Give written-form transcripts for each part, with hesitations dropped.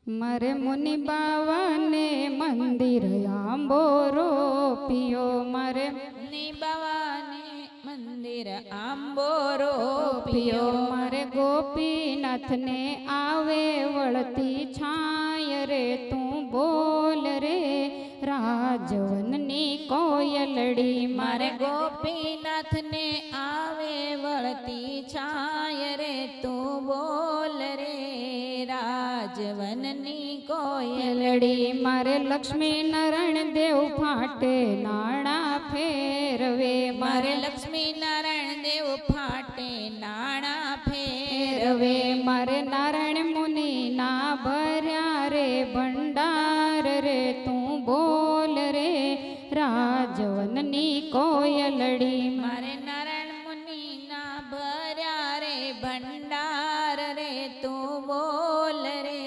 મારે મુનિ બાવાને મંદિર આંબોરો પિયો મારે મુનિ બાવાને મંદિર આંબોરો પિયો મારે ગોપીનાથને આવે વળતી છાય રે તું બોલ રે રાજવનની કોયલડી મારે ગોપીનાથને આવે વળતી છાય રે તું બોલ રે રાજવનની કોયલડી મારે લક્ષ્મી નારાયણ દેવ ફાટે નાણા ફેરવે મારે લક્ષ્મી નારાયણ દેવ ફાટે નાણા ફેરવે મારે નારાયણ મુનિ ના ભર્યા રે ભંડાર રે તું બોલ રે રાજવનની કોયલડી મારે નારાયણ મુનિ ના ભર્યા રે ભંડાર રે તું બોલ રે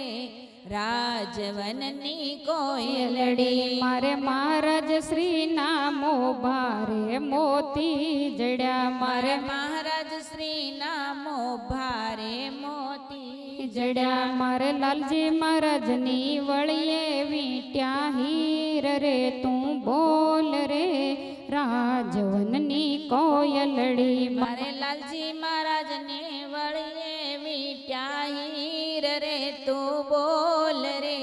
રાજવનની કોયલડી મારે મહારાજ શ્રી ના મોભારે મોતી જડ્યા મારે મહારાજ શ્રી ના મોભારે મોતી જડ્યા મારે લાલજી મહારાજની વળીએ વીટ્યા હીર રે તું બોલ રે રાજવનની કોયલડી મારે લાલજી મહારાજને વળીએ વીટ્યા હીર રે તું બોલ રે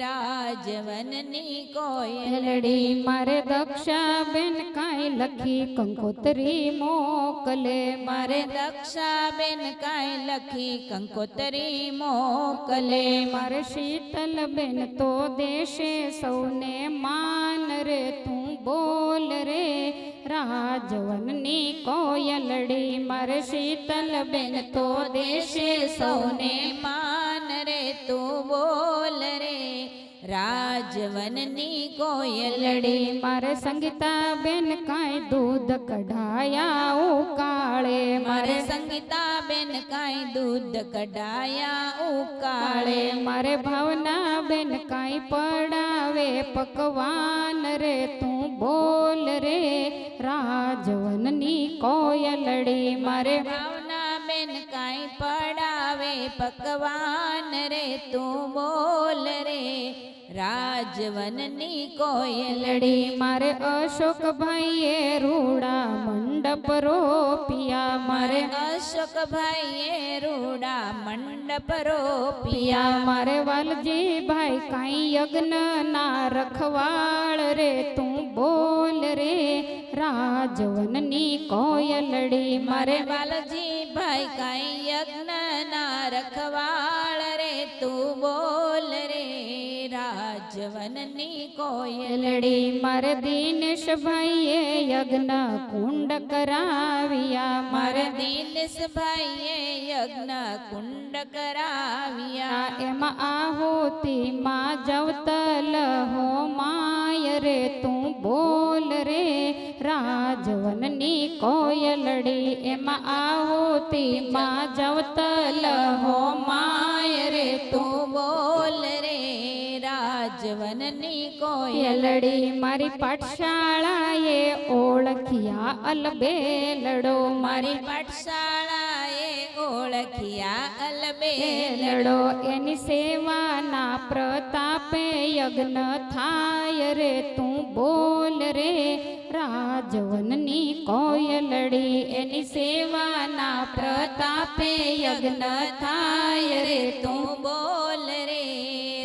રાજવનની કોયલડી મારે દક્ષાબેન કાંઈ લખી કંકોત્રી મોકલે મારે દક્ષાબેન કાંઈ લખી કંકોત્રી મોકલે મારે શીતલબેન તો દેશે સૌને માન રે તું બોલ રે રાજવનની કોયલડી મારે શીતલબેન તો દેશે સૌને માન રે તું બોલ રે રાજવનની કોયલડી મારે સંગીતાબેન કાંઈ દૂધ કઢાયા ઉકાળે મારે સંગીતાબેન કાંઈ દૂધ કઢાયા ઉકાળે મારે ભાવનાબેન કાંઈ પડાવે પકવાન રે તું બોલ રે રાજવનની કોયલડી મારે ભાવનાબેન કાંઈ પડાવે પકવાન રે તું બોલ રે રાજવનની કોયલડી મારે અશોકભાઈએ રૂડા મંડપ રોપિયા મારે અશોકભાઈએ રૂડા મંડપ રોપિયા મારે વાલજીભાઈ કાંઈ યજ્ઞ ના રખવાળ રે તું બોલ રે રાજવનની કોયલડી મારે વાલજીભાઈ કાંઈ યજ્ઞ ના રખવાળ રે તું બોલ રે રાજવનની કોયલડી મારે દિનેશભાઈએ યજ્ઞ કુંડ કરાવ્યા મારે દિનેશભાઈએ યજ્ઞ કુંડ કરાવ્યા એમાં આહુતિ માં જવતલ હો માય રે તું બોલ રે રાજવનની કોયલડી એમાં આહુતિ માં જવતલ હો માય રે તું બોલ રે રાજવનની કોયલડી મારી પાઠશાળાએ ઓળખ્યા અલબેલડો મારી પાઠશાળાએ ઓળખ્યા અલબેલડો એની સેવાના પ્રતાપે યજ્ઞ થાય રે તું બોલ રે રાજવનની કોયલડી એની સેવાના પ્રતાપે યજ્ઞ થાય રે તું બોલ રે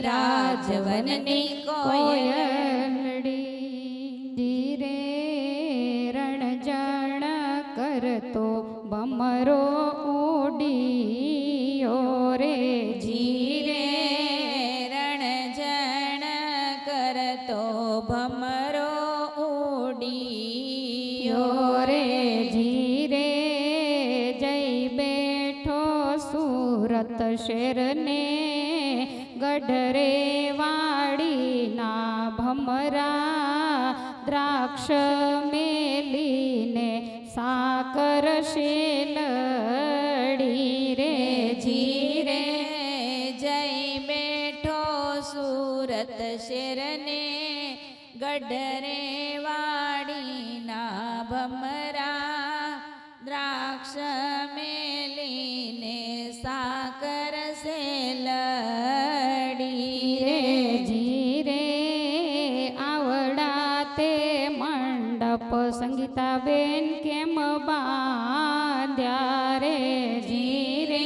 રાજવનની કોયલડી ધીરે રણજણ કરતો બમરો ઉડીયો રે જીરે રણજણ કરતો ભમરો ઉડીયો રે ધીરે જઈ બેઠો સુરત શેરને ગઢરે વાડીના ભમરા દ્રાક્ષ મેલીને સાકર શેલડી રે જીરે જઈ બેઠો સુરત શેરને ગઢરે વાડીના ભમરા દ્રાક્ષ મેલીને સાકર શેલડી સંગીતાબેન કેમ બાંધ્યા રે જીરે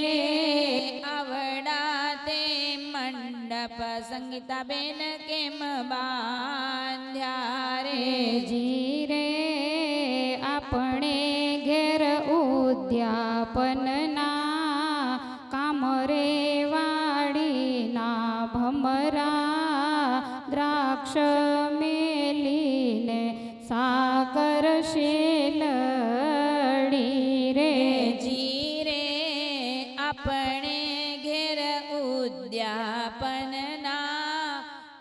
આવડા તે મંડપ સંગીતાબેન કેમ બાંધ્યા રે જીરે આપણે ઘેર ઉદ્યાપનના કામ રે વાડીના ભમરા દ્રાક્ષ મેલીને સાકર શેલડી રે જીરે આપણે ઘેર ઉદ્યાપનના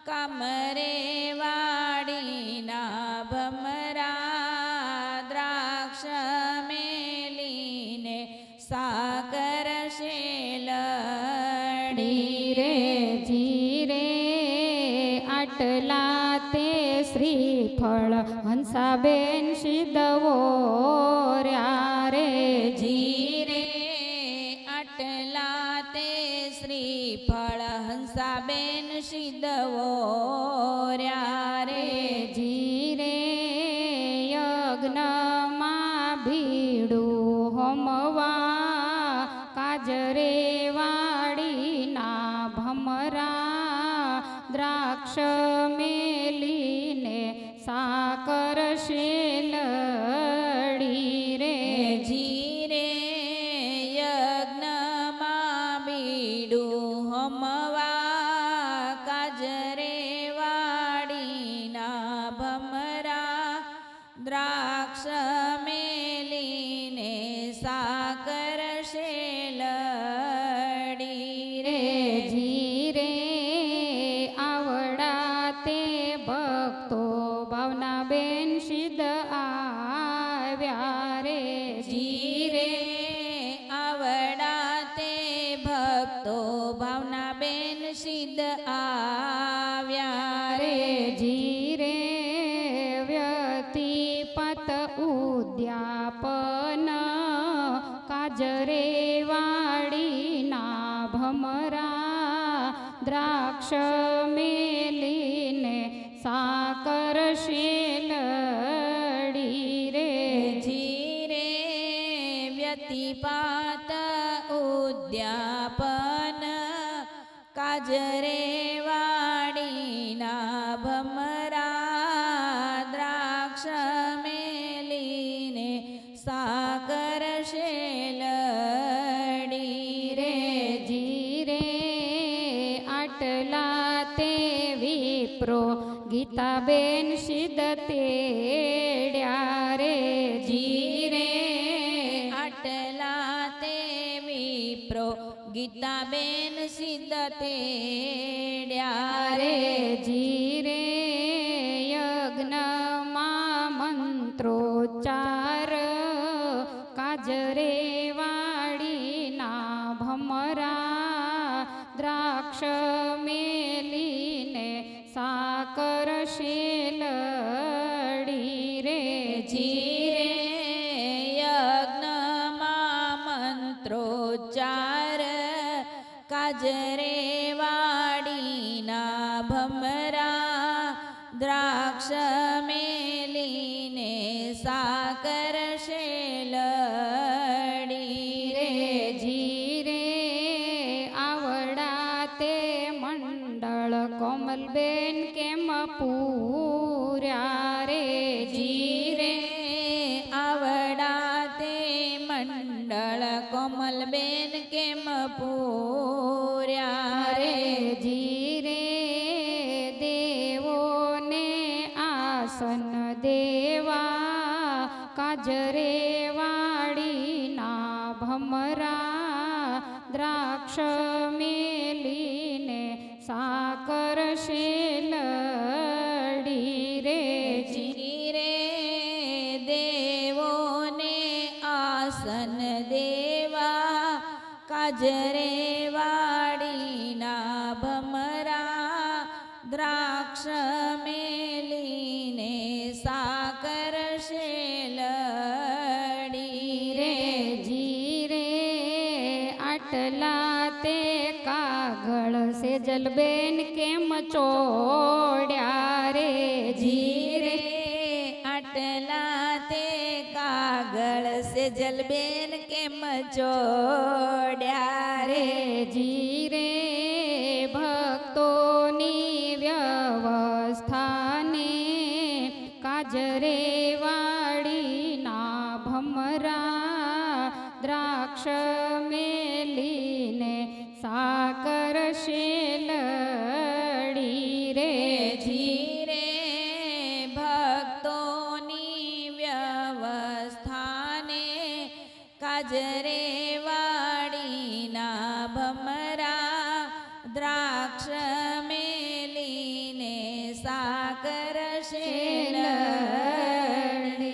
કમરે વાડીના ભમરા દ્રાક્ષ મેલીને સાકર શેલડી રે જીરે આટલા તે શ્રીફળ હંસાબેન સિદ્ધવો રહ્યા રે જીરે આટલા તે શ્રીફળ હંસાબેન સિદ્ધવો રહ્યા રે જીરે યજ્ઞમાં ભીડું હોમવા કાજરે વાડીના ભમરા દ્રાક્ષ મેલીને સાકર શેલડી રે જીરે યજ્ઞમાં બીડું હોમવા કાજરે વાડીના ભમરા દ્રાક્ષ મેલીને સાકર શેલડી રે જીરે આવડા તે ભક્તો ભાવનાબેન સિદ્ધ આવ્યા રે જીરે આવડા તે ભક્તો ભાવનાબેન સિદ્ધ આવ્યા રે જીરે વ્યતિપત ઉદ્યાપન કાજરે વાડીના ભમરા દ્રાક્ષ મેલીને સાકર શેલડી રે જીરે વ્યતિપાત ઉદ્યાપન કાજરે વાડીના ભમરા દ્રાક્ષ મેલીને સાકર શેલડી રે જીરે આટલા તે વિપ્રો ગીતાબેન સિદ્ધ તેડ્યા રે જીરે આટલા તે વિપ્રો ગીતાબેન સિદ્ધ તેડ્યા રે જીરે યજ્ઞમાં મંત્રોચ્ચાર કાજરે વાડીના ભમરા દ્રાક્ષ મેલીને સાકર શેલડી રે જીરે યજ્ઞમાં મંત્રોચ્ચાર કાજરે વાડીના ભમરા દ્રાક્ષ મેલીને સાકર શેલડી રે જીરે આવડા તે મંડળ કોમલબેન કેમ પૂર્યા રે જીરે આવડા તે મંડળ કોમલબેન કેમ પૂર્યા રે જીરે દેવોને આસન દેવા કાજરે વાડીના ભમરા દ્રાક્ષ મેલીને સાકર શેલડી રે જીરે દેવોને આસન દેવા કાજરે વાડીના ભમરા દ્રાક્ષ મેલીને સાકર શેલડી રે જીરે આટલા તે કાગળ સેજલબેન કેમ ચોડ્યા રે જીરે આટલા સેજલબેન કેમ જોડ્યા રે જીરે ભક્તોની વ્યવસ્થાને કાજરે વાડીના ભમરા દ્રાક્ષ મેલીને સાકર શેલડી રે જીરે ભક્તોની વ્યવસ્થાને કાજરે